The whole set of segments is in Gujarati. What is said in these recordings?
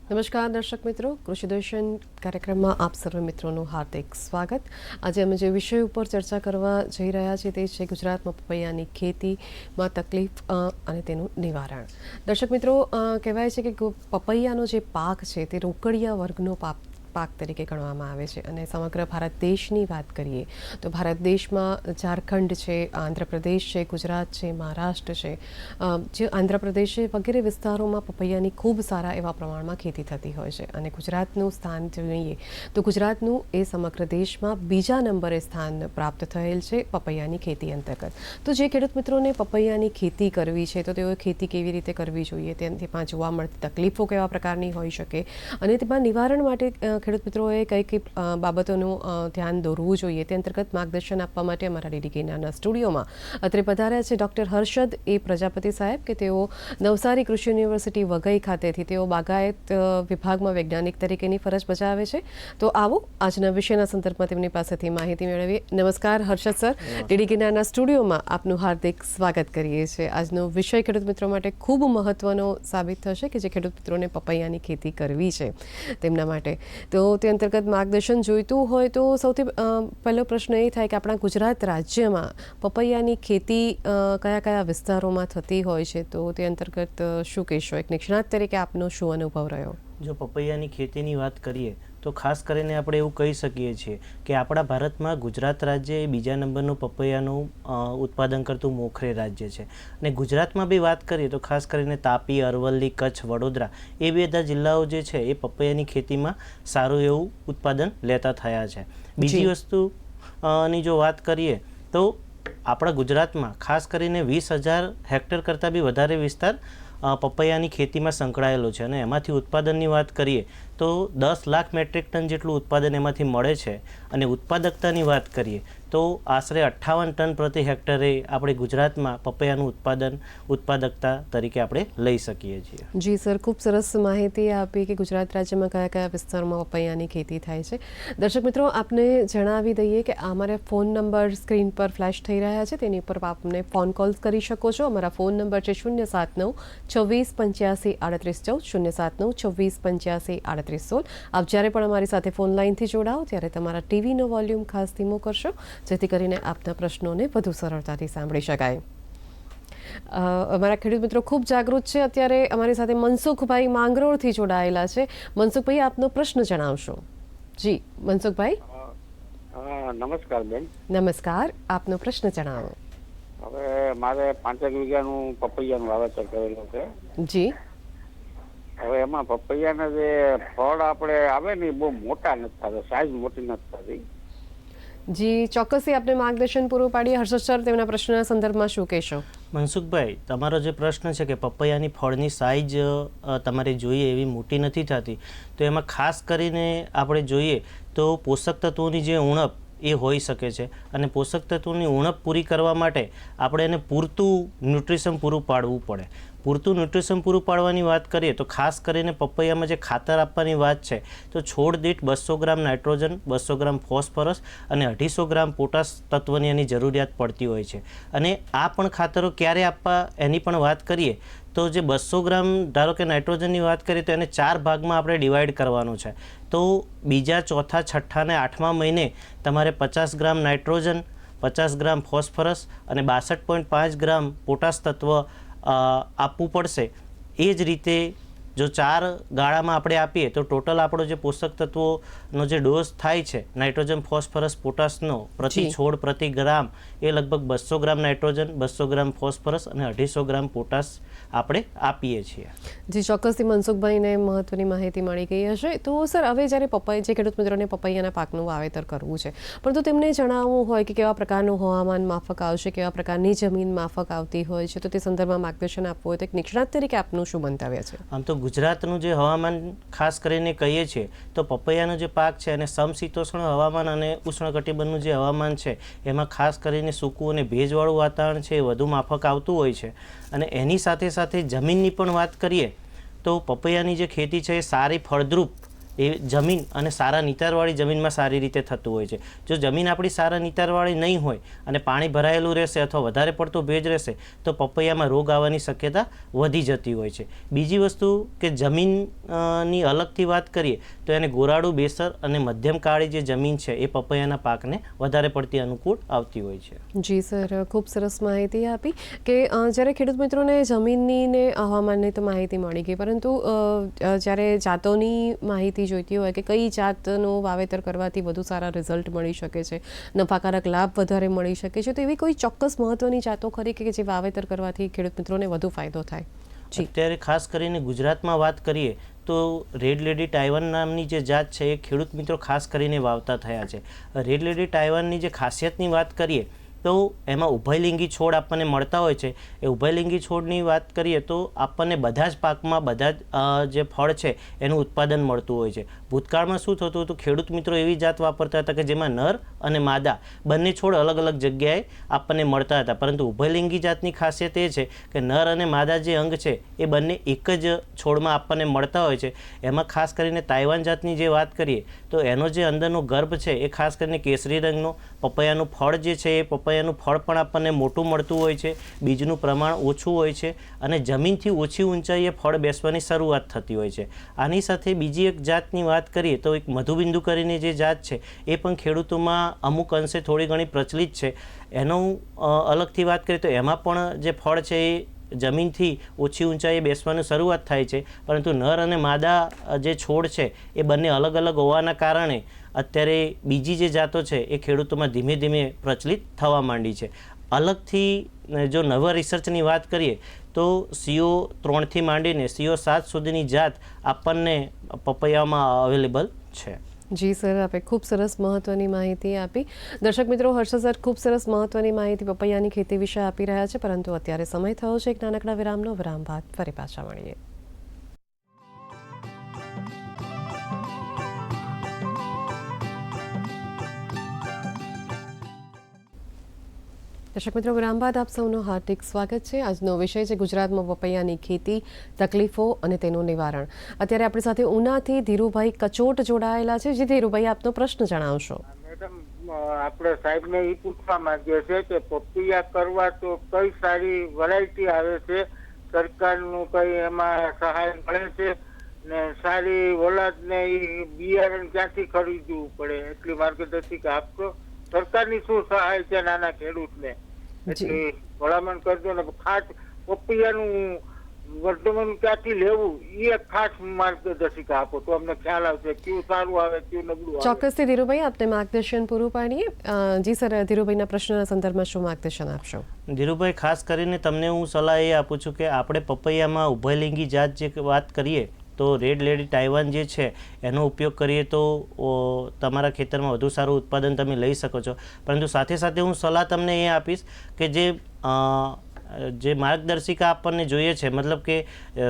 નમસ્કાર દર્શક મિત્રો, કૃષિ દર્શન કાર્યક્રમમાં આપ સર્વ મિત્રોનું હાર્દિક સ્વાગત। આજે અમે જે વિષય ઉપર ચર્ચા કરવા જઈ રહ્યા છીએ તે છે ગુજરાતમાં પપૈયાની ખેતીમાં તકલીફ અને તેનું નિવારણ। દર્શક મિત્રો, કહેવાય છે કે પપૈયાનો જે પાક છે તે રોકડિયા વર્ગનો પાક તરીકે ગણવામાં આવે છે અને સમગ્ર ભારત દેશની વાત કરીએ તો ભારત દેશમાં ઝારખંડ છે, આંધ્રપ્રદેશ છે, ગુજરાત છે, મહારાષ્ટ્ર છે, જે આંધ્રપ્રદેશ છે વગેરે વિસ્તારોમાં પપૈયાની ખૂબ સારા એવા પ્રમાણમાં ખેતી થતી હોય છે અને ગુજરાતનું સ્થાન જોઈએ તો ગુજરાતનું એ સમગ્ર દેશમાં બીજા નંબરે સ્થાન પ્રાપ્ત થયેલ છે પપૈયાની ખેતી અંતર્ગત। તો જે ખેડૂત મિત્રોને પપૈયાની ખેતી કરવી છે તો તેઓએ ખેતી કેવી રીતે કરવી જોઈએ, તેમાં જોવા મળતી તકલીફો કેવા પ્રકારની હોઈ શકે અને તેમાં નિવારણ માટે ખેડૂત મિત્રોએ કઈ બાબતોનું ધ્યાન દોરવું જોઈએ તે અંતર્ગત માર્ગદર્શન આપવા માટે અમારા ડીડીકેના સ્ટુડિયોમાં અત્રે પધાર્યા છે ડૉક્ટર હર્ષદ એ પ્રજાપતિ સાહેબ કે તેઓ નવસારી કૃષિ યુનિવર્સિટી વઘઈ ખાતેથી તેઓ બાગાયત વિભાગમાં વૈજ્ઞાનિક તરીકેની ફરજ બજાવે છે। તો આવો આજના વિષયના સંદર્ભમાં તેમની પાસેથી માહિતી મેળવીએ। નમસ્કાર હર્ષદ સર, ડીડીકેના સ્ટુડિયોમાં આપનું હાર્દિક સ્વાગત કરીએ છીએ। આજનો વિષય ખેડૂત મિત્રો માટે ખૂબ મહત્વનો સાબિત થશે કે જે ખેડૂત મિત્રોને પપૈયાની ખેતી કરવી છે તેમના માટે। તો તે અંતર્ગત માર્ગદર્શન જોઈતું હોય તો સૌથી પહેલો પ્રશ્ન એ થાય કે આપણા ગુજરાત રાજ્યમાં પપૈયાની ખેતી કયા કયા વિસ્તારોમાં થતી હોય છે, તો તે અંતર્ગત શું કહેશો? એક નિષ્ણાત તરીકે આપનો શું અનુભવ રહ્યો? જો પપૈયાની ખેતીની વાત કરીએ તો ખાસ કરીને આપણે એવું કહી શકીએ છીએ કે આપણા ભારતમાં ગુજરાત રાજ્ય એ બીજા નંબરનું પપૈયાનું ઉત્પાદન કરતું મોખરે રાજ્ય છે અને ગુજરાતમાં બી વાત કરીએ તો ખાસ કરીને તાપી, અરવલ્લી, કચ્છ, વડોદરા એ બધા જિલ્લાઓ જે છે એ પપૈયાની ખેતીમાં સારું એવું ઉત્પાદન લેતા થયા છે। બીજી વસ્તુની જો વાત કરીએ તો આપણા ગુજરાતમાં ખાસ કરીને 20,000 હેક્ટર કરતાં બી વધારે વિસ્તાર પપૈયાની ખેતીમાં સંકળાયેલો છે અને એમાંથી ઉત્પાદનની વાત કરીએ તો 10 લાખ મેટ્રિક ટન જેટલું ઉત્પાદન એમાંથી મળે છે અને ઉત્પાદકતાની વાત કરીએ તો આશરે 58 ટન પ્રતિ હેક્ટરે આપણે ગુજરાતમાં પપૈયાનું ઉત્પાદકતા તરીકે આપણે લઈ શકીએ છીએ। જી સર, ખૂબ સરસ માહિતી આપી કે ગુજરાત રાજ્યમાં કયા કયા વિસ્તારોમાં પપૈયાની ખેતી થાય છે। દર્શક મિત્રો, આપને જણાવી દઈએ કે અમારા ફોન નંબર સ્ક્રીન પર ફ્લેશ થઈ રહ્યા છે, તેની પર આપને ફોન કોલ કરી શકો છો। અમારા ફોન નંબર છે 079 26 85 38 14, 079 26 85 38 16। આપ જ્યારે પણ અમારી સાથે ફોન લાઈનથી જોડાઓ ત્યારે તમારા ટીવીનો વોલ્યુમ ખાસ ધીમો કરશો જેથી કરીને આપના પ્રશ્નોને વધુ સરળતાથી સાંભળી શકાય। અમારા ખેડૂત મિત્રો ખૂબ જાગૃત છે। અત્યારે અમારી સાથે મનસુખભાઈ માંગરોળથી જોડાયેલા છે। મનસુખભાઈ, આપનો પ્રશ્ન જણાવશો? જી મનસુખભાઈ। નમસ્કાર બેન। નમસ્કાર, આપનો પ્રશ્ન જણાવો। હવે મારે 5 વીઘાનું પપૈયાનું વાવેતર કરેલું છે। જી। હવે એમાં પપૈયાના જે ફળ આપણે આવે ને બહુ મોટા નથી થતા, સાઈઝ મોટી નથી થતી। જી ચોક્કસથી આપને માર્ગદર્શન પૂરું પાડીએ। હર્ષદ સર, તેમના પ્રશ્નના સંદર્ભમાં શું કહેશો? મનસુખભાઈ, તમારો જે પ્રશ્ન છે કે પપૈયાની ફળની સાઇઝ તમારે જોઈએ એવી મોટી નથી થતી, તો એમાં ખાસ કરીને આપણે જોઈએ તો પોષક તત્વોની જે ઉણપ એ હોઈ શકે છે અને પોષક તત્વોની ઉણપ પૂરી કરવા માટે આપણે એને પૂરતું ન્યુટ્રિશન પૂરું પાડવું પડે। પૂરતું ન્યુટ્રિશન પૂરું પાડવાની વાત કરીએ તો ખાસ કરીને પપૈયામાં જે ખાતર આપવાની વાત છે તો છોડ દીઠ 200 ગ્રામ નાઇટ્રોજન, 200 ગ્રામ ફોસ્ફરસ અને 250 ગ્રામ પોટાશ તત્વની એની જરૂરિયાત પડતી હોય છે અને આ પણ ખાતરો ક્યારે આપવા એની પણ વાત કરીએ તો જે 200 ગ્રામ ધારો કે નાઇટ્રોજનની વાત કરીએ તો એને 4 ભાગમાં આપણે ડિવાઈડ કરવાનું છે। તો બીજા, ચોથા, છઠ્ઠા અને 8મા મહિને તમારે 50 ગ્રામ નાઇટ્રોજન, 50 ગ્રામ ફોસ્ફરસ અને 62.5 ગ્રામ પોટાશ તત્વ આપવું પડશે। એ જ રીતે જો 4 ગાળામાં આપણે આપીએ તો ટોટલ આપણો જે પોષક તત્વોનો જે ડોઝ થાય છે નાઇટ્રોજન, ફોસ્ફરસ, પોટાશનો પ્રતિ છોડ પ્રતિ ગ્રામ એ લગભગ 200 ગ્રામ નાઇટ્રોજન, 200 ગ્રામ ફોસ્ફરસ અને 250 ગ્રામ પોટાશ આપણે આપીએ છીએ। જી ચોક્કસથી મનસુખભાઈને મહત્વની માહિતી મળી ગઈ હશે। તો સર, હવે જ્યારે જે ખેડૂત મિત્રોને પપૈયાના પાકનું વાવેતર કરવું છે પરંતુ તેમને જણાવવું હોય કે કેવા પ્રકારનું હવામાન માફક આવશે, કેવા પ્રકારની જમીન માફક આવતી હોય છે, તો તે સંદર્ભમાં માર્ગદર્શન આપવું હોય તો એક નિષ્ણાત તરીકે આપનું શું મંતવ્ય છે? આમ તો ગુજરાતનું જે હવામાન ખાસ કરીને કહીએ છીએ તો પપૈયાનો જે પાક છે અને સમશીતોષ્ણ હવામાન અને ઉષ્ણકટિબંધનું જે હવામાન છે એમાં ખાસ કરીને સૂકું અને ભેજવાળું વાતાવરણ છે એ વધુ માફક આવતું હોય છે અને એની સાથે સાથે જમીનની પણ વાત કરીએ તો પપૈયાની જે ખેતી છે એ સારી ફળદ્રુપ એ જમીન અને સારા નિતારવાળી જમીનમાં સારી રીતે થતું હોય છે. જો જમીન આપણી સારા નિતારવાળી નહીં હોય અને પાણી ભરાયેલું રહેશે અથવા વધારે પડતો ભેજ રહેશે તો પપૈયામાં રોગ આવવાની શક્યતા વધી જતી હોય છે. બીજી વસ્તુ કે જમીનની અલગથી વાત કરીએ તો એને ગોરાડું, બેસર અને મધ્યમ કાળી જે જમીન છે એ પપૈયાના પાકને વધારે પડતી અનુકૂળ આવતી હોય છે. જી સર, ખૂબ સરસ માહિતી આપી કે જ્યારે ખેડૂત મિત્રોને જમીનની ને હવામાનની તો માહિતી મળી ગઈ, પરંતુ જ્યારે જાતોની માહિતી જોઈતી હોય કે કઈ જાતનું વાવેતર કરવાથી વધુ સારા રિઝલ્ટ મળી શકે છે, નફાકારક લાભ વધારે મળી શકે છે, તો એવી કોઈ ચોક્કસ મહત્વની જાતો ખરી કે જે વાવેતર કરવાથી ખેડૂત મિત્રોને વધુ ફાયદો થાય? અત્યારે ખાસ કરીને ગુજરાતમાં વાત કરીએ તો રેડ લેડી તાઇવાન નામની જે જાત છે એ ખેડૂત મિત્રો ખાસ કરીને વાવતા થયા છે. રેડ લેડી તાઇવાનની જે ખાસિયતની વાત કરીએ તો એમાં ઉભયલિંગી છોડ આપણને મળતા હોય છે. એ ઉભયલિંગી છોડની વાત કરીએ તો આપણને બધા જ પાકમાં બધા જ જે ફળ છે એનું ઉત્પાદન મળતું હોય છે. ભૂતકાળમાં શું થતું હતું, ખેડૂત મિત્રો એવી જાત વાપરતા હતા કે જેમાં નર અને માદા બંને છોડ અલગ અલગ જગ્યાએ આપણને મળતા હતા, પરંતુ ઉભયલિંગી જાતની ખાસિયત એ છે કે નર અને માદા જે અંગ છે એ બંને એક જ છોડમાં આપણને મળતા હોય છે. એમાં ખાસ કરીને તાઇવાન જાતની જે વાત કરીએ તો એનો જે અંદરનો ગર્ભ છે એ ખાસ કરીને કેસરી રંગનો, પપૈયાનું ફળ જે છે એ પપૈયાનું ફળ પણ આપણને મોટું મળતું હોય છે, બીજનું પ્રમાણ ઓછું હોય છે અને જમીનથી ઓછી ઊંચાઈએ ફળ બેસવાની શરૂઆત થતી હોય છે. આની સાથે બીજી એક જાતની વાત કરીએ તો એક મધુબિંદુ કરીને જે જાત છે એ પણ ખેડૂતોમાં અમુક અંશે થોડી ઘણી પ્રચલિત છે. એનું અલગથી વાત કરીએ તો એમાં પણ જે ફળ છે એ જમીનથી ઓછી ઊંચાઈએ બેસવાની શરૂઆત થાય છે, પરંતુ નર અને માદા જે છોડ છે એ બંને અલગ અલગ હોવાના કારણે અત્યારે બીજી જે જાતો છે એ ખેડૂતોમાં ધીમે ધીમે પ્રચલિત થવા માંડી છે. અલગથી જો નવા રિસર્ચની વાત કરીએ તો CO3 માંડીને CO7 સુધીની જાત આપણને પપૈયામાં અવેલેબલ છે. જી સર, આપે ખૂબ સરસ મહત્વની માહિતી આપી. દર્શક મિત્રો, હર્ષદ સર ખૂબ સરસ મહત્વની માહિતી પપૈયાની ખેતી વિશે આપી રહ્યા છે, પરંતુ અત્યારે સમય થયો છે એક નાનકડા વિરામનો. વિરામ બાદ ફરી પાછા મળીએ. દર્શક મિત્રો, વિરામ બાદ આપ સૌનું હાર્દિક સ્વાગત છે. આજનો વિષય છે ગુજરાતમાં પપૈયાની ખેતી, તકલીફો અને તેનું નિવારણ. અત્યારે આપણી સાથે ઉનાથી ધીરુભાઈ કચોટ જોડાયેલા છે. જી ધીરુભાઈ, આપનો પ્રશ્ન જણાવશો. મેડમ, આપણે સાહેબને એ પૂછવા માંગીએ છીએ કે પપૈયા કરવા તો કઈ સારી વેરાયટી આવે છે, સરકારનું કઈ એમાં સહાય મળે છે ને સારી ઓલાદ ને બિયારણ ક્યાંથી ખરીદવું પડે, એટલી માર્ગદર્શિકા આપશો. સરકારની શું સહાય છે નાના ખેડૂતને, એટલી ભલામણ કરજો ને ખાસ પપૈયાનું વર્તમાન ક્યાંથી લેવું એ ખાસ માર્ગદર્શિકા આપો તો અમને ખ્યાલ આવશે કયું સારું આવે કયું નબળું આવે. ચોક્કસથી ધીરુભાઈ, આપને માર્ગદર્શન પૂરું પાડીએ. જી સર, ધીરુભાઈના પ્રશ્નના સંદર્ભમાં શું માર્ગદર્શન આપશો? ધીરુભાઈ, ખાસ કરીને તમને હું સલાહ એ આપું છું કે આપણે પપૈયામાં ઉભયલિંગી જાત જે વાત કરીએ તો રેડ લેડી તાઇવાન જે છે એનો ઉપયોગ કરીએ તો તમારા ખેતરમાં વધુ સારું ઉત્પાદન તમે લઈ શકો છો. પરંતુ સાથે સાથે હું સલાહ તમને એ આપીશ કે જે માર્ગદર્શિકા આપણને જોઈએ છે, મતલબ કે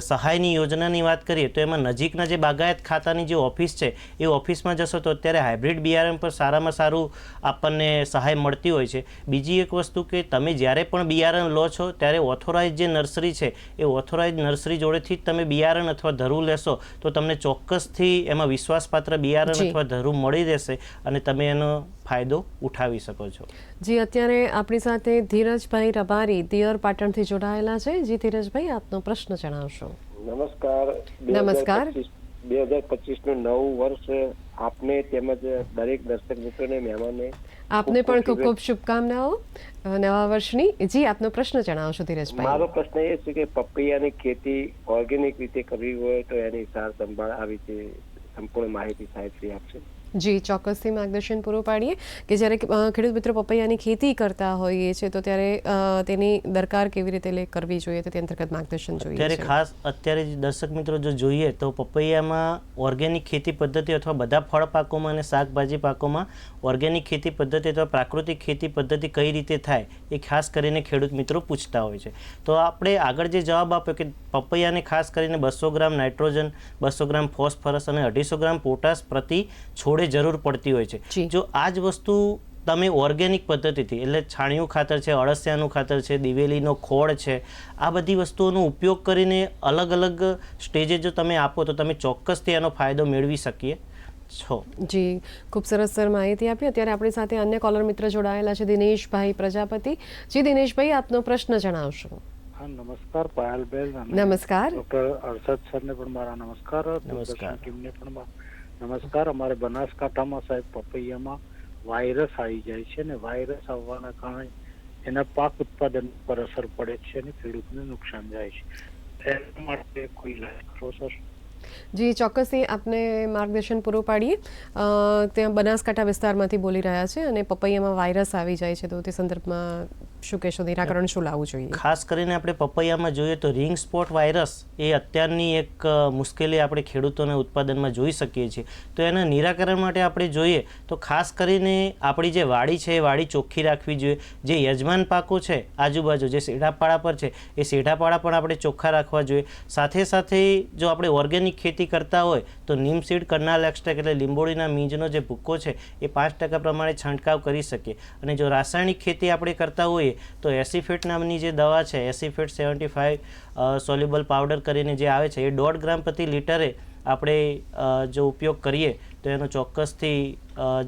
સહાયની યોજનાની વાત કરીએ તો એમાં નજીકના જે બાગાયત ખાતાની જે ઓફિસ છે એ ઓફિસમાં જશો તો અત્યારે હાઇબ્રિડ બિયારણ પર સારામાં સારું આપણને સહાય મળતી હોય છે. બીજી એક વસ્તુ કે તમે જ્યારે પણ બિયારણ લો છો ત્યારે ઓથોરાઇઝ જે નર્સરી છે એ ઓથોરાઇઝ નર્સરી જોડેથી જ તમે બિયારણ અથવા ધરું લેશો તો તમને ચોક્કસથી એમાં વિશ્વાસપાત્ર બિયારણ અથવા ધરું મળી રહેશે અને તમે એનો ફાયદો ઉઠાવી શકો છો. જી, અત્યારે આપણી સાથે ધીરજભાઈ રબારી દિયર પાટણથી જોડાયેલા છે. જી ધીરજભાઈ, આપનો પ્રશ્ન જણાવશો. નમસ્કાર. નમસ્કાર. 2025 નું નવું વર્ષ આપને તેમજ દરેક દર્શક મિત્રોને મહેમાનને આપને પણ ખૂબ ખૂબ શુભકામનાઓ નવા વર્ષની. જી, આપનો પ્રશ્ન જણાવશો ધીરજભાઈ. મારો પ્રશ્ન એ છે કે પપૈયાની ખેતી ઓર્ગેનિક રીતે કરવી હોય તો એની સાર સંભાળ આવી છે સંપૂર્ણ માહિતી સાહેબશ્રી આપશે. જી, ચોક્કસથી માર્ગદર્શન પૂરું પાડીએ કે જ્યારે ખેડૂત મિત્રો પપૈયાની ખેતી કરતા હોઈએ છે તો ત્યારે તેની દરકાર કેવી રીતે કરવી જોઈએ તો તે અંતર્ગત માર્ગદર્શન જોઈએ. ત્યારે ખાસ અત્યારે દર્શક મિત્રો જો જોઈએ તો પપૈયામાં ઓર્ગેનિક ખેતી પદ્ધતિ અથવા બધા ફળ પાકોમાં અને શાકભાજી પાકોમાં ઓર્ગેનિક ખેતી પદ્ધતિ અથવા પ્રાકૃતિક ખેતી પદ્ધતિ કઈ રીતે થાય એ ખાસ કરીને ખેડૂત મિત્રો પૂછતા હોય છે. તો આપણે આગળ જે જવાબ આપ્યો કે પપૈયાને ખાસ કરીને 200 ગ્રામ નાઇટ્રોજન, 200 ગ્રામ ફોસ્ફરસ અને 250 ગ્રામ પોટાશ પ્રતિ છોડે જરૂર પડતી હોય છે. જો આ જ વસ્તુ તમે ઓર્ગેનિક પદ્ધતિથી એટલે છાણિયું ખાતર છે, અળસિયાનું ખાતર છે, દિવેલીનો ખોળ છે, આ બધી વસ્તુઓનો ઉપયોગ કરીને અલગ અલગ સ્ટેજે જો તમે આપો તો તમે ચોક્કસથી એનો ફાયદો મેળવી શકીએ છો. જી, ખૂબ સરસ સર માહિતી આપી. અત્યારે આપણી સાથે અન્ય કોલર મિત્ર જોડાયેલા છે દિનેશભાઈ પ્રજાપતિ. જી દિનેશભાઈ, આપનો પ્રશ્ન જણાવશો. હા, નમસ્કાર પાયલબેન. નમસ્કાર. ડોક્ટર અરશદ સરને પણ મારા નમસ્કાર. નમસ્કાર. ટીમને પણ નમસ્કાર. અમારે બનાસકાંઠામાં સાહેબ પપૈયામાં વાયરસ આવી જાય છે ને વાયરસ આવવાના કારણે એના પાક ઉત્પાદન પર અસર પડે છે અને ખેડૂતને નુકસાન જાય છે. એના માટે કોઈ ઇલાજ કરો સર? જી, ચોક્કસથી આપને માર્ગદર્શન પૂરું પાડીએ. ત્યાં બનાસકાંઠા વિસ્તારમાંથી બોલી રહ્યા છે અને પપૈયામાં વાયરસ આવી જાય છે, તો તે સંદર્ભમાં શું કહેશો, નિરાકરણ શું લાવવું જોઈએ? ખાસ કરીને આપણે પપૈયામાં જોઈએ તો રિંગ સ્પોટ વાયરસ એ અત્યારની એક મુશ્કેલી આપણે ખેડૂતોના ઉત્પાદનમાં જોઈ શકીએ છીએ. તો એના નિરાકરણ માટે આપણે જોઈએ તો ખાસ કરીને આપણી જે વાડી છે એ વાડી ચોખ્ખી રાખવી જોઈએ. જે યજમાન પાકો છે આજુબાજુ જે સેઢાપાડા પર છે એ સેઢાપાડા પણ આપણે ચોખ્ખા રાખવા જોઈએ. સાથે સાથે જો આપણે ઓર્ગેનિક ખેતી કરતા હોય તો નીમ સીડ કર્નાલ એક્સ્ટ્રેક્ટ એટલે લીંબોળીના બીજનો જે ભૂક્કો છે એ 5% પ્રમાણે છંટકાવ કરી શકીએ. અને જો રાસાયણિક ખેતી આપણે કરતા હોઈએ તો એસીફેટ નામની જે દવા છે, એસીફેટ 75 સોલ્યુબલ પાવડર કરીને જે આવે છે, એ 1.5 ગ્રામ પ્રતિ લીટરે આપણે જો ઉપયોગ કરીએ તો એનો ચોક્કસથી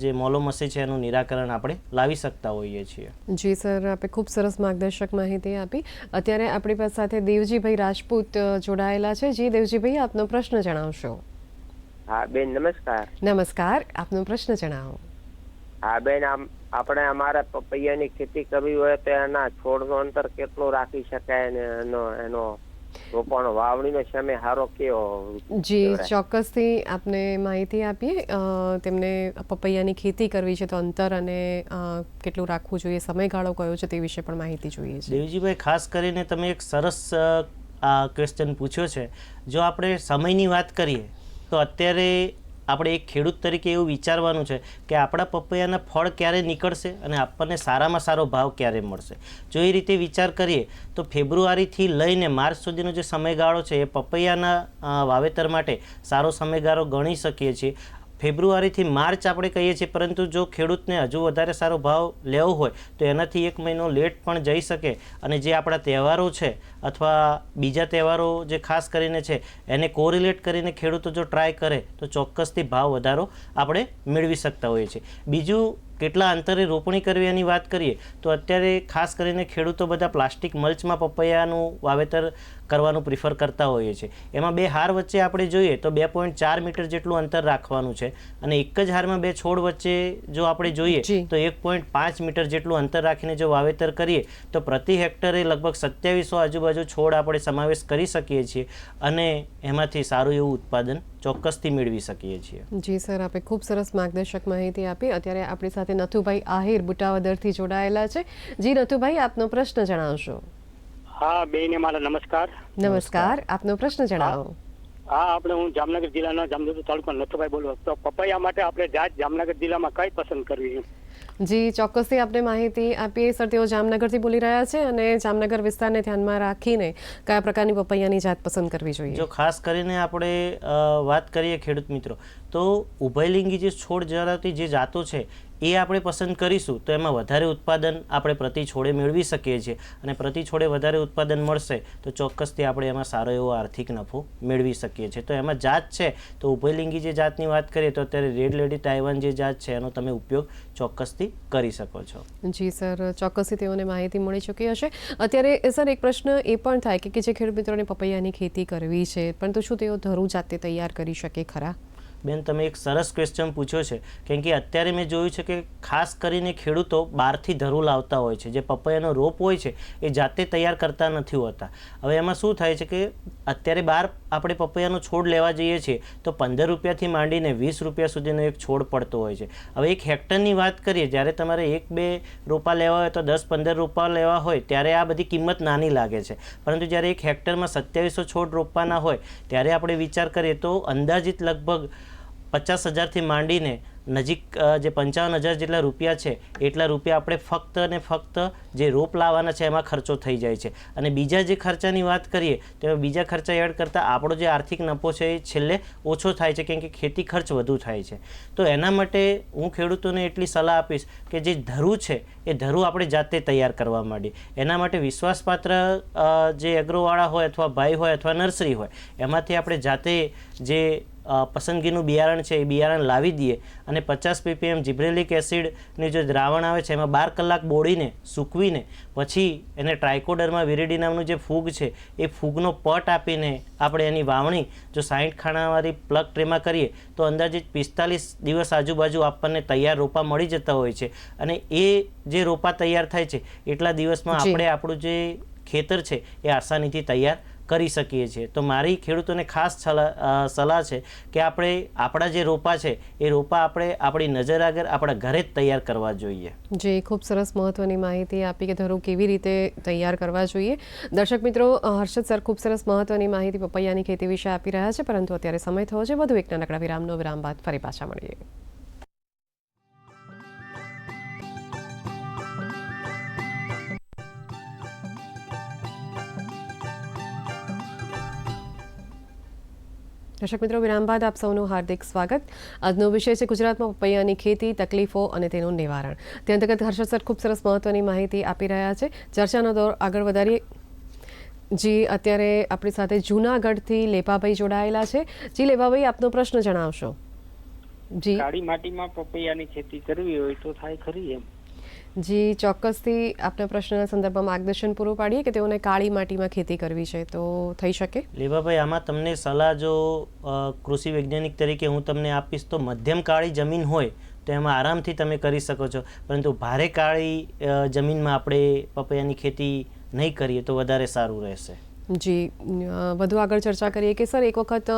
જે મોલોમસી છે એનું નિરાકરણ આપણે લાવી શકતા હોઈએ છીએ. જી સર, આપે ખૂબ સરસ માર્ગદર્શક માહિતી આપી. અત્યારે આપણી પાસે સાથે દેવજીભાઈ રાજપૂત જોડાયેલા છે. જી દેવજીભાઈ, આપનો પ્રશ્ન જણાવશો. હા બેન, નમસ્કાર. નમસ્કાર, આપનો પ્રશ્ન જણાવો. હા બેન, આપણે અમારે પપૈયાની ખેતી કરવી હોય તો એના છોડનું અંતર કેટલું રાખી શકાય અને એનો રોપણ વાવણીનો સમય સારો કેવો? જી, ચોક્કસથી આપને માહિતી આપીએ. તેમને પપૈયાની ખેતી કરવી છે તો અંતર અને કેટલું રાખવું જોઈએ, સમયગાળો કયો છે તે વિશે પણ માહિતી જોઈએ છે. દેવજીભાઈ, ખાસ કરીને તમે એક સરસ ક્વેશ્ચન પૂછ્યો છે. જો આપણે સમયની વાત કરીએ તો અત્યારે આપણે એક ખેડૂત તરીકે એવું વિચારવાનું છે કે આપણા પપૈયાના ફળ ક્યારે નીકળશે અને આપણને સારામાં સારો ભાવ ક્યારે મળશે. જો એ રીતે વિચાર કરીએ તો ફેબ્રુઆરીથી લઈને માર્ચ સુધીનો જે સમયગાળો છે એ પપૈયાના વાવેતર માટે સારો સમયગાળો ગણી શકીએ છીએ. ફેબ્રુઆરીથી માર્ચ આપણે કહીએ છીએ, પરંતુ જો ખેડૂતને હજુ વધારે સારો ભાવ લેવો હોય તો એનાથી 1 મહિનો લેટ પણ જઈ શકે. અને જે આપણા તહેવારો છે અથવા બીજા તહેવારો જે ખાસ કરીને છે એને કોરિલેટ કરીને ખેડૂતો જો ટ્રાય કરે તો ચોક્કસથી ભાવ વધારો આપણે મેળવી શકતા હોઈએ છીએ. બીજું, કેટલા અંતરે રોપણી કરવી એની વાત કરીએ તો અત્યારે ખાસ કરીને ખેડૂતો બધા પ્લાસ્ટિક મલ્ચમાં પપૈયાનું વાવેતર કરવાનું પ્રિફર કરતા હોઈએ છીએ. એમાં 2 હાર વચ્ચે આપણે જોઈએ તો 2.4 મીટર જેટલું અંતર રાખવાનું છે અને એક જ હારમાં 2 છોડ વચ્ચે જો આપણે જોઈએ તો 1.5 મીટર જેટલું અંતર રાખીને જો વાવેતર કરીએ તો પ્રતિ હેક્ટરે લગભગ 2700 આજુબાજુ છોડ આપણે સમાવેશ કરી શકીએ છીએ અને એમાંથી સારું એવું ઉત્પાદન ચોક્કસથી મેળવી શકીએ છીએ. જી સર, આપે ખૂબ સરસ માર્ગદર્શક માહિતી આપી. અત્યારે આપણી સાથે નથુભાઈ આહિર બુટાવદરથી જોડાયેલા છે. જી નથુભાઈ, આપનો પ્રશ્ન જણાવશો. હા બેન, મારા નમસ્કાર. નમસ્કાર, આપનો પ્રશ્ન જણાવો. હા, હું જામનગર જિલ્લાના જામનગર તાલુકાના નથુભાઈ બોલું. તો પપૈયા માટે આપણે જાત જામનગર જિલ્લામાં કઈ પસંદ કરવી? જી, ચોક્કસથી આપને માહિતી આપીએ. સર, તેઓ જામનગરથી બોલી રહ્યા છે અને જામનગર વિસ્તારને ધ્યાનમાં રાખીને કયા પ્રકારની પપૈયાની જાત પસંદ કરવી જોઈએ? જો ખાસ કરીને આપણે વાત કરીએ ખેડૂત મિત્રો તો ઉભયલિંગી જે છોડ ધરાવતી જે જાતો છે એ આપણે પસંદ કરીશું તો એમાં વધારે ઉત્પાદન આપણે પ્રતિ છોડે મેળવી શકીએ છીએ અને પ્રતિ છોડે વધારે ઉત્પાદન મળશે તો ચોક્કસથી આપણે એમાં સારો એવો આર્થિક નફો મેળવી શકીએ છીએ. તો એમાં જાત છે તો ઉભયલિંગી જે જાતની વાત કરીએ તો અત્યારે રેડ લેડી તાઇવાન જે જાત છે એનો તમે ઉપયોગ ચોક્કસથી કરી શકો છો. જી સર, ચોક્કસથી તેઓને માહિતી મળી ચૂકી હશે. અત્યારે સર એક પ્રશ્ન એ પણ થાય કે જે ખેડૂત મિત્રોને પપૈયાની ખેતી કરવી છે પરંતુ શું તેઓ ધરું જાતે તૈયાર કરી શકે ખરા? બેન, તમે એક સરસ ક્વેશ્ચન પૂછ્યો છે કેમ કે અત્યારે મેં જોયું છે કે ખાસ કરીને ખેડૂતો બહારથી ધરું લાવતા હોય છે. જે પપૈયાનો રોપ હોય છે એ જાતે તૈયાર કરતા નથી હોતા. હવે એમાં શું થાય છે કે અત્યારે બહાર આપણે પપૈયાનો છોડ લેવા જઈએ છીએ તો 15 રૂપિયાથી માંડીને 20 રૂપિયા સુધીનો એક છોડ પડતો હોય છે. હવે 1 હેક્ટરની વાત કરીએ, જ્યારે તમારે 1-2 રોપા લેવા હોય તો 10-15 રોપા લેવા હોય ત્યારે આ બધી કિંમત નાની લાગે છે, પરંતુ જ્યારે 1 હેક્ટરમાં 2700 છોડ રોપવાના હોય ત્યારે આપણે વિચાર કરીએ તો અંદાજિત લગભગ 50,000થી માંડીને નજીક જે 55,000 જેટલા રૂપિયા છે એટલા રૂપિયા આપણે ફક્ત ને ફક્ત જે રોપ લાવવાના છે એમાં ખર્ચો થઈ જાય છે. અને બીજા જે ખર્ચાની વાત કરીએ તો બીજા ખર્ચા એડ કરતાં આપણો જે આર્થિક નફો છે એ છેલ્લે ઓછો થાય છે, કેમ કે ખેતી ખર્ચ વધુ થાય છે. તો એના માટે હું ખેડૂતોને એટલી સલાહ આપીશ કે જે ધરું છે એ ધરું આપણે જાતે તૈયાર કરવા માંડીએ. એના માટે વિશ્વાસપાત્ર જે એગ્રોવાળા હોય અથવા ભાઈ હોય અથવા નર્સરી હોય એમાંથી આપણે જાતે જે પસંદગીનું બિયારણ છે એ બિયારણ લાવી દઈએ અને 50 ppm જિબ્રેલિક એસિડની જે દ્રાવણ આવે છે એમાં 12 કલાક બોળીને સૂકવીને પછી એને ટ્રાઇકોડર્મા વિરિડી નામનું જે ફૂગ છે એ ફૂગનો પટ આપીને આપણે એની વાવણી જો 60 ખાણાવાળી પ્લગ ટ્રેમાં કરીએ તો અંદાજિત 45 દિવસ આજુબાજુ આપણને તૈયાર રોપા મળી જતા હોય છે. અને એ જે રોપા તૈયાર થાય છે એટલા દિવસમાં આપણે આપણું જે ખેતર છે એ આસાનીથી તૈયાર કરી શકીએ છીએ. તો મારી ખેડૂતોને ખાસ સલાહ છે કે આપણે આપણા જે રોપા છે એ રોપા આપણે આપણી નજર આગળ આપણા ઘરે જ તૈયાર કરવા જોઈએ. જે ખૂબ સરસ મહત્વની માહિતી આપી કે ધરું કેવી રીતે તૈયાર કરવા જોઈએ. દર્શક મિત્રો, હર્ષદ સર ખૂબ સરસ મહત્વની માહિતી પપૈયાની ખેતી વિશે આપી રહ્યા છે, પરંતુ અત્યારે સમય થયો છે વધુ એક નાનકડા વિરામ બાદ ફરી પાછા મળીએ. દર્શક મિત્રો, વિરામ બાદ આપ સૌનું હાર્દિક સ્વાગત. આજનો વિષય છે ગુજરાતમાં પપૈયાની ખેતી, તકલીફો અને તેનું નિવારણ. તે અંતર્ગત હર્ષદ સર ખૂબ સરસ મહત્વની માહિતી આપી રહ્યા છે. ચર્ચાનો દોર આગળ વધારીએ. જી, અત્યારે આપણી સાથે જૂનાગઢથી લેપાભાઈ જોડાયેલા છે. જી લેપાભાઈ, આપનો પ્રશ્ન જણાવશો. જી, કાળી માટીમાં પપૈયાની ખેતી કરવી હોય તો થાય ખરી એમ? જી, ચોક્કસથી આપના પ્રશ્નના સંદર્ભમાં માર્ગદર્શન પૂરું પાડીએ કે તેઓને કાળી માટીમાં ખેતી કરવી છે તો થઈ શકે. લેવાભાઈ, આમાં તમને સલાહ જો કૃષિ વૈજ્ઞાનિક તરીકે હું તમને આપીશ તો મધ્યમ કાળી જમીન હોય તો એમાં આરામથી તમે કરી શકો છો, પરંતુ ભારે કાળી જમીનમાં આપણે પપૈયાની ખેતી નહીં કરીએ તો વધારે સારું રહેશે. જી, વધુ આગળ ચર્ચા કરીએ કે સર, એક વખત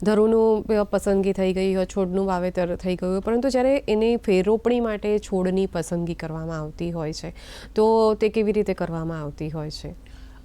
ધરુનું પસંદગી થઈ ગઈ હોય, છોડનું વાવેતર થઈ ગયું હોય, પરંતુ જ્યારે એની ફેરરોપણી માટે છોડની પસંદગી કરવામાં આવતી હોય છે તો તે કેવી રીતે કરવામાં આવતી હોય છે?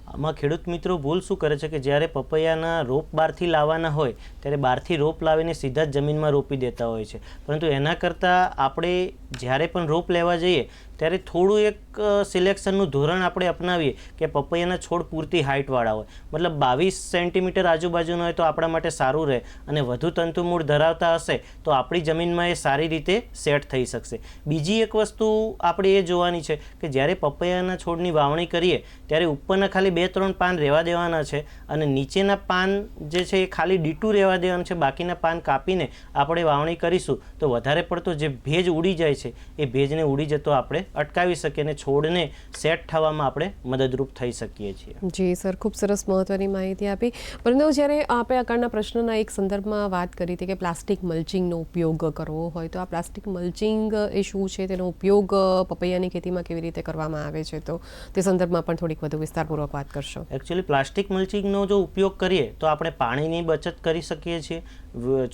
આમાં ખેડૂત મિત્રો ભૂલ શું કરે છે કે જ્યારે પપૈયાના રોપ બહારથી લાવવાના હોય ત્યારે બહારથી રોપ લાવીને સીધા જ જમીનમાં રોપી દેતા હોય છે, પરંતુ એના કરતાં આપણે જ્યારે પણ રોપ લેવા જઈએ ત્યારે થોડું એક સિલેક્શનનું ધોરણ આપણે અપનાવીએ કે પપૈયાના છોડ પૂરતી હાઇટવાળા હોય, મતલબ 22 સેન્ટીમીટર આજુબાજુનો હોય તો આપણા માટે સારું રહે, અને વધુ તંતુમૂળ ધરાવતા હશે તો આપણી જમીનમાં એ સારી રીતે સેટ થઈ શકશે. બીજી એક વસ્તુ આપણે એ જોવાની છે કે જ્યારે પપૈયાના છોડની વાવણી કરીએ ત્યારે ઉપરના ખાલી 2-3 પાન રહેવા દેવાના છે અને નીચેના પાન જે છે એ ખાલી ડીટું રહેવા દેવાનું છે. બાકીના પાન કાપીને આપણે વાવણી કરીશું તો વધારે પડતો જે ભેજ ઉડી જાય છે એ ભેજને ઉડી જતો આપણે અટકાવી શકીએ અને છોડને સેટ થવામાં આપણે મદદરૂપ થઈ શકીએ છીએ. જી સર, ખૂબ સરસ મહત્વની માહિતી આપી. પરંતુ જ્યારે આપણે આગળના પ્રશ્નના એક સંદર્ભમાં વાત કરી હતી કે પ્લાસ્ટિક મલ્ચિંગનો ઉપયોગ કરવો હોય તો આ પ્લાસ્ટિક મલ્ચિંગ એ શું છે, તેનો ઉપયોગ પપૈયાની ખેતીમાં કેવી રીતે કરવામાં આવે છે, તો તે સંદર્ભમાં પણ થોડીક વધુ વિસ્તારપૂર્વક વાત કરશો. એકચ્યુઅલી પ્લાસ્ટિક મલ્ચિંગનો જો ઉપયોગ કરીએ તો આપણે પાણીની બચત કરી શકીએ છીએ,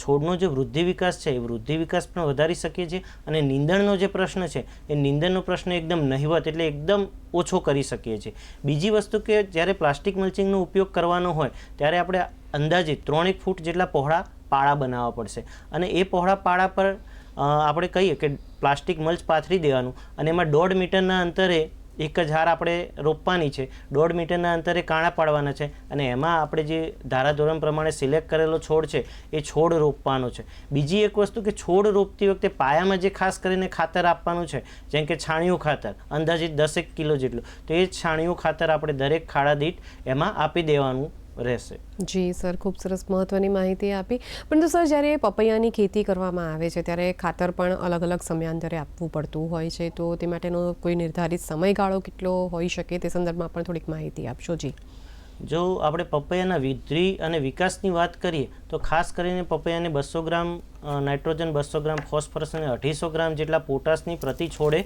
છોડનો જે વૃદ્ધિ વિકાસ છે એ વૃદ્ધિ વિકાસ પણ વધારી શકીએ છીએ, અને નીંદણનો જે પ્રશ્ન છે એ નીંદણનો પ્રશ્ન એકદમ નહિવત એટલે એકદમ ઓછો કરી શકીએ છીએ. બીજી વસ્તુ કે જ્યારે પ્લાસ્ટિક મલ્ચિંગનો ઉપયોગ કરવાનો હોય ત્યારે આપણે અંદાજિત 3 ફૂટ જેટલા પહોળા પાળા બનાવવા પડશે, અને એ પહોળા પાળા પર આપણે કહીએ કે પ્લાસ્ટિક મલ્ચ પાથરી દેવાનું, અને એમાં 1.5 મીટરના અંતરે એક જ હાર આપણે રોપવાની છે, 1.5 મીટરના અંતરે કાણા પાડવાના છે, અને એમાં આપણે જે ધારાધોરણ પ્રમાણે સિલેક્ટ કરેલો છોડ છે એ છોડ રોપવાનો છે. બીજી એક વસ્તુ કે છોડ રોપતી વખતે પાયામાં જે ખાસ કરીને ખાતર આપવાનું છે, જેમ કે છાણિયું ખાતર અંદાજિત 10 કિલો જેટલું, તો એ છાણિયું ખાતર આપણે દરેક ખાડા દીઠ એમાં આપી દેવાનું રહેશે. જી સર, ખૂબ સરસ મહત્વની માહિતી આપી. પરંતુ સર, જ્યારે પપૈયાની ખેતી કરવામાં આવે છે ત્યારે ખાતર પણ અલગ અલગ સમયાંતરે આપવું પડતું હોય છે, તો તે માટેનો કોઈ નિર્ધારિત સમયગાળો કેટલો હોઈ શકે તે સંદર્ભમાં પણ થોડીક માહિતી આપશો. જી, જો આપણે પપૈયાના વૃદ્ધિ અને વિકાસની વાત કરીએ તો ખાસ કરીને પપૈયાને 200 ગ્રામ નાઇટ્રોજન, 200 ગ્રામ ફોસ્ફરસ અને 250 ગ્રામ જેટલા પોટાશની પ્રતિ છોડે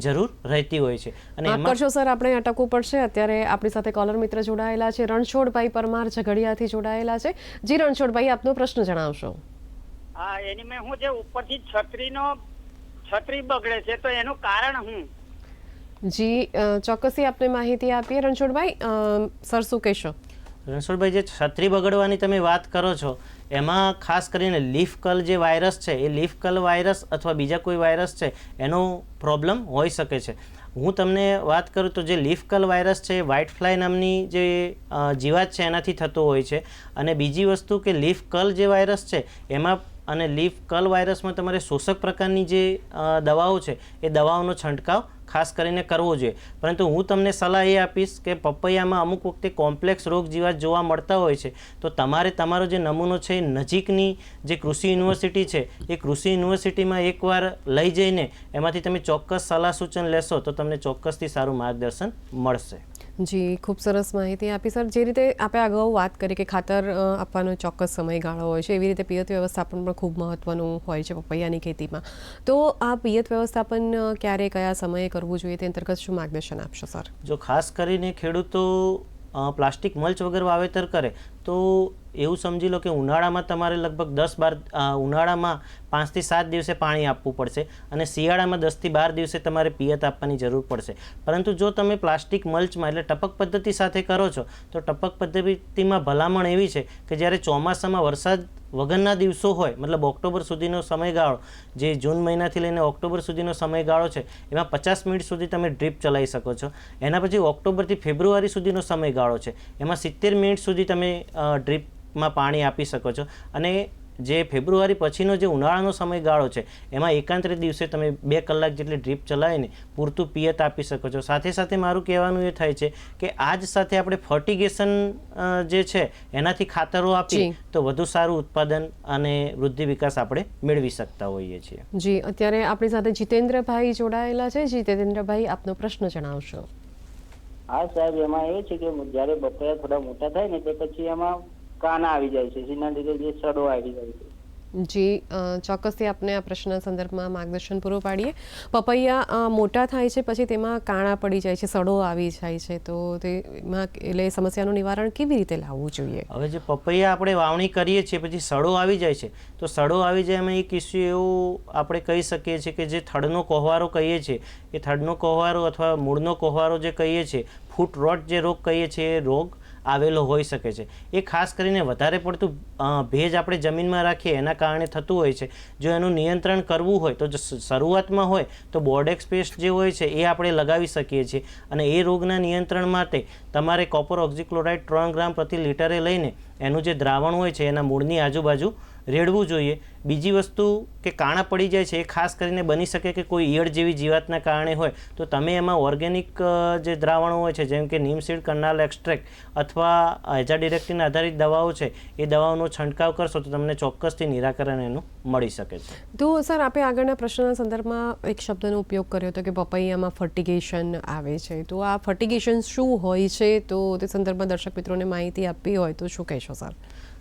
જરૂર રહેતી હોય છે. અને માફ કરશો સર, આપણે અટકવું પડશે. અત્યારે આપણી સાથે કોલર મિત્ર જોડાયેલા છે, રણછોડભાઈ પરમાર ઝઘડિયાથી જોડાયેલા છે. જી રણછોડભાઈ, આપનો પ્રશ્ન જણાવશો. હા, એની મેં હું જે ઉપરથી છત્રી બગડે છે તો એનું કારણ હું? જી, ચોક્કસથી આપને માહિતી આપીએ. રણછોડભાઈ, સર શું કહેશો? રણછોડભાઈ, જે છત્રી બગડવાની તમે વાત કરો છો એમાં ખાસ કરીને લીફ કર્લ જે વાયરસ છે એ લીફ કર્લ વાયરસ અથવા બીજા કોઈ વાયરસ છે એનો પ્રોબ્લેમ હોઈ શકે છે. હું તમને વાત કરું તો જે લીફ કર્લ વાયરસ છે એ વ્હાઇટ ફ્લાય નામની જે જીવાત છે એનાથી થતો હોય છે. અને બીજી વસ્તુ કે લીફ કર્લ જે વાયરસ છે એમાં અને લીફ કર્લ વાયરસમાં તમારે શોષક પ્રકારની જે દવાઓ છે એ દવાઓનો છંટકાવ ખાસ કરીને કરવો જોઈએ. પરંતુ હું તમને સલાહ એ આપીશ કે પપૈયામાં અમુક વખતે કોમ્પ્લેક્સ રોગ જીવાત જોવા મળતા હોય છે, તો તમારે તમારો જે નમૂનો છે એ નજીકની જે કૃષિ યુનિવર્સિટી છે એ કૃષિ યુનિવર્સિટીમાં એકવાર લઈ જઈને એમાંથી તમે ચોક્કસ સલાહ સૂચન લેશો તો તમને ચોક્કસથી સારું માર્ગદર્શન મળશે. જી, ખૂબ સરસ માહિતી આપી સર. જે રીતે આપણે અગાઉ વાત કરી કે ખાતર આપવાનો ચોક્કસ સમયગાળો હોય છે, એવી રીતે પિયત વ્યવસ્થાપન પણ ખૂબ મહત્ત્વનું હોય છે પપૈયાની ખેતીમાં. તો આ પિયત વ્યવસ્થાપન ક્યારે કયા સમયે કરવું જોઈએ તે અંતર્ગત શું માર્ગદર્શન આપશો સર? જો ખાસ કરીને ખેડૂતો પ્લાસ્ટિક મલ્ચ વગર વાવેતર કરે તો એવું સમજી લો કે ઉનાળામાં તમારે લગભગ ઉનાળામાં 5 થી 7 દિવસે પાણી આપવું પડશે અને શિયાળામાં 10 થી 12 દિવસે તમારે પિયત આપવાની જરૂર પડશે. પરંતુ જો તમે પ્લાસ્ટિક મલ્ચમાં એટલે ટપક પદ્ધતિ સાથે કરો છો તો ટપક પદ્ધતિમાં ભલામણ એવી છે કે જ્યારે ચોમાસામાં વરસાદ વગરના દિવસો હોય, મતલબ ઓક્ટોબર સુધીનો સમયગાળો, જે જૂન મહિનાથી લઈને ઓક્ટોબર સુધીનો સમયગાળો છે એમાં 50 મિનિટ સુધી તમે ડ્રીપ ચલાવી શકો છો. એના પછી ઓક્ટોબરથી ફેબ્રુઆરી સુધીનો સમયગાળો છે એમાં 70 મિનિટ સુધી તમે ડ્રીપમાં પાણી આપી શકો છો. અને જે ફેબ્રુઆરી પછીનો જે ઉનાળાનો સમયગાળો છે એમાં એકાંતરે દિવસે તમે 2 કલાક જેટલી ડ્રીપ ચલાવીને પૂરતું પિયત આપી શકો છો. સાથે સાથે મારું કહેવાનું એ થાય છે કે આજ સાથે આપણે ફર્ટિગેશન જે છે એનાથી ખાતરો આપીએ તો વધુ સારું ઉત્પાદન અને વૃદ્ધિ વિકાસ આપણે મેળવી શકતા હોઈએ છીએ. જી, અત્યારે આપણી સાથે જીતેન્દ્રભાઈ જોડાયેલા છે. જીતેન્દ્રભાઈ, આપનો પ્રશ્ન જણાવશો. હા સાહેબ, એમાં એવું છે કે જ્યારે બપૈયા થોડા મોટા થાય ને તો પછી એમાં કાના આવી જાય છે, જેના લીધે જે સડો આવી જાય છે. જી, ચોક્કસથી આપને આ પ્રશ્નના સંદર્ભમાં માર્ગદર્શન પૂરું પાડીએ. પપૈયા મોટા થાય છે પછી તેમાં કાણા પડી જાય છે, સડો આવી જાય છે, તો તેમાં એટલે સમસ્યાનું નિવારણ કેવી રીતે લાવવું જોઈએ? હવે જે પપૈયા આપણે વાવણી કરીએ છીએ પછી સડો આવી જાય છે તો સડો આવી જાય એમાં એક ઇસ્યુ એવું આપણે કહી શકીએ છીએ કે જે થડનો કોહવારો કહીએ છીએ એ થડનો કોહવારો અથવા મૂળનો કોહવારો જે કહીએ છીએ, ફૂટ રોટ જે રોગ કહીએ છીએ, એ રોગ આવેલો હોઈ શકે છે. એ ખાસ કરીને વધારે પડતું ભેજ આપણે જમીનમાં રાખીએ એના કારણે થતું હોય છે. જો એનું નિયંત્રણ કરવું હોય તો શરૂઆતમાં હોય તો બોર્ડેક્સ પેસ્ટ જે હોય છે એ આપણે લગાવી શકીએ છીએ. અને એ રોગના નિયંત્રણ માટે તમારે કોપર ઓક્ઝીક્લોરાઇડ 3 ગ્રામ પ્રતિ લિટરે લઈને એનું જે દ્રાવણ હોય છે એના મૂળની આજુબાજુ રેડવું જોઈએ. બીજી વસ્તુ કે કાણા પડી જાય છે એ ખાસ કરીને બની શકે કે કોઈ ઈયળ જેવી જીવાતના કારણે હોય તો તમે એમાં ઓર્ગેનિક જે દ્રાવણો હોય છે જેમ કે નીમસીડ કર્નાલ એક્સ્ટ્રેક્ટ અથવા એઝાડિરેક્ટિન આધારિત દવાઓ છે એ દવાઓનો છંટકાવ કરશો તો તમને ચોક્કસથી નિરાકરણ એનું મળી શકે છે. તો સર, આપણે આગળના પ્રશ્નના સંદર્ભમાં એક શબ્દનો ઉપયોગ કર્યો હતો કે પપૈયામાં ફર્ટિગેશન આવે છે. તો આ ફર્ટિગેશન શું હોય છે? તો તે સંદર્ભમાં દર્શક મિત્રોને માહિતી આપવી હોય તો શું કહેશો સર?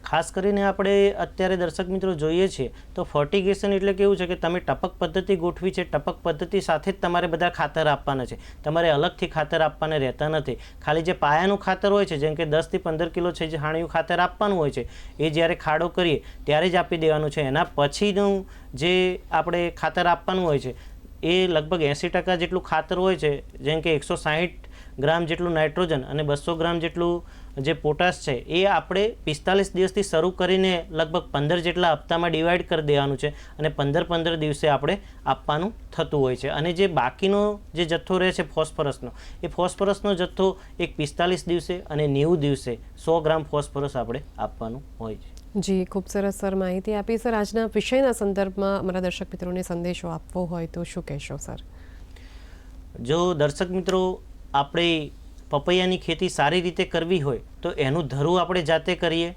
ખાસ કરીને આપણે અત્યારે દર્શક મિત્રો જોઈએ છીએ તો ફર્ટિગેશન એટલે કેવું છે કે તમે ટપક પદ્ધતિ ગોઠવી છે, ટપક પદ્ધતિ સાથે જ તમારે બધા ખાતર આપવાના છે, તમારે અલગથી ખાતર આપવાના રહેતા નથી. ખાલી જે પાયાનું ખાતર હોય છે જેમ કે 10 થી 15 કિલો છે જે છાણિયું ખાતર આપવાનું હોય છે એ જ્યારે ખાડો કરીએ ત્યારે જ આપી દેવાનું છે. એના પછીનું જે આપણે ખાતર આપવાનું હોય છે એ લગભગ 80% જેટલું ખાતર હોય છે, જેમ કે 160 ગ્રામ જેટલું નાઇટ્રોજન અને 200 ગ્રામ જેટલું જે પોટાશ છે એ આપણે 45 દિવસથી શરૂ કરીને લગભગ 15 જેટલા હપ્તામાં ડિવાઈડ કરી દેવાનું છે અને 15 દિવસે આપણે આપવાનું થતું હોય છે. અને જે બાકીનો જે જથ્થો રહે છે ફોસ્ફરસનો, એ ફોસ્ફરસનો જથ્થો એક 45 દિવસે અને 90 દિવસે 100 ગ્રામ ફોસ્ફરસ આપણે આપવાનું હોય છે. જી, ખૂબ સરસ સર માહિતી આપી. સર, આજના વિષયના સંદર્ભમાં અમારા દર્શક મિત્રોને સંદેશો આપવો હોય તો શું કહેશો સર? જો દર્શક મિત્રો આપણે પપૈયાની ખેતી સારી રીતે કરવી હોય તો એનું ધરું આપણે જાતે કરીએ.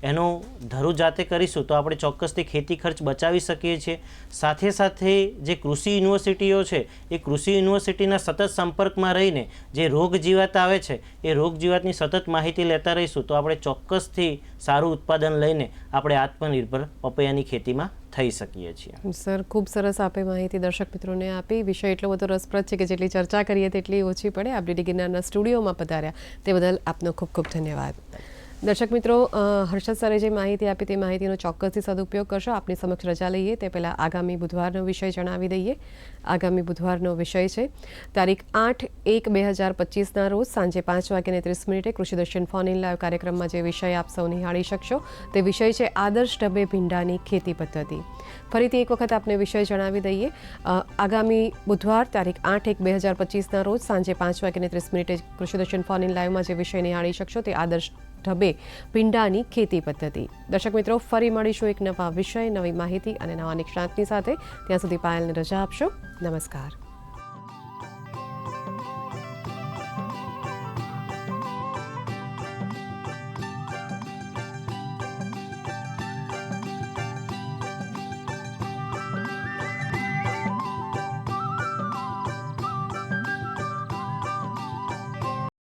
એનું ધરું જાતે કરીશું તો આપણે ચોક્કસથી ખેતી ખર્ચ બચાવી શકીએ છીએ. સાથે સાથે જે કૃષિ યુનિવર્સિટીઓ છે એ કૃષિ યુનિવર્સિટીના સતત સંપર્કમાં રહીને જે રોગ જીવાત આવે છે એ રોગ જીવાતની સતત માહિતી લેતા રહીશું તો આપણે ચોક્કસથી સારું ઉત્પાદન લઈને આપણે આત્મનિર્ભર પપૈયાની ખેતીમાં થઈ શકીએ છીએ. સર, ખૂબ સરસ આપે માહિતી દર્શક મિત્રોને આપી. વિષય એટલો બધો રસપ્રદ છે કે જેટલી ચર્ચા કરીએ તેટલી ઓછી પડે. આપ ડીડી ગિરનારના સ્ટુડિયોમાં પધાર્યા તે બદલ આપનો ખૂબ ખૂબ ધન્યવાદ. દર્શક મિત્રો, હર્ષદ સરે જે માહિતી આપી તે માહિતીનો ચોક્કસથી સદુપયોગ કરશો. આપની સમક્ષ રજા લઈએ તે પહેલાં આગામી બુધવારનો વિષય જણાવી દઈએ. આગામી બુધવારનો વિષય છે તારીખ 8/1/2025ના રોજ સાંજે 5:30 કૃષિદર્શન ફોન ઇન લાઈવ કાર્યક્રમમાં જે વિષય આપ સૌ નિહાળી શકશો તે વિષય છે આદર્શ ઢબે ભીંડાની ખેતી પદ્ધતિ. ફરીથી એક વખત આપને વિષય જણાવી દઈએ. આગામી બુધવાર તારીખ 8/1/2025ના રોજ સાંજે 5:30 કૃષિદર્શન ફોન ઇન લાઈવમાં જે વિષય નિહાળી શકશો તે આદર્શ ઢબે ભીંડાની ખેતી પદ્ધતિ. દર્શક મિત્રો, ફરી મળીશું એક નવા વિષય, નવી માહિતી અને નવા નિષ્ણાતની સાથે. ત્યાં સુધી પાયલને રજા આપશો. નમસ્કાર.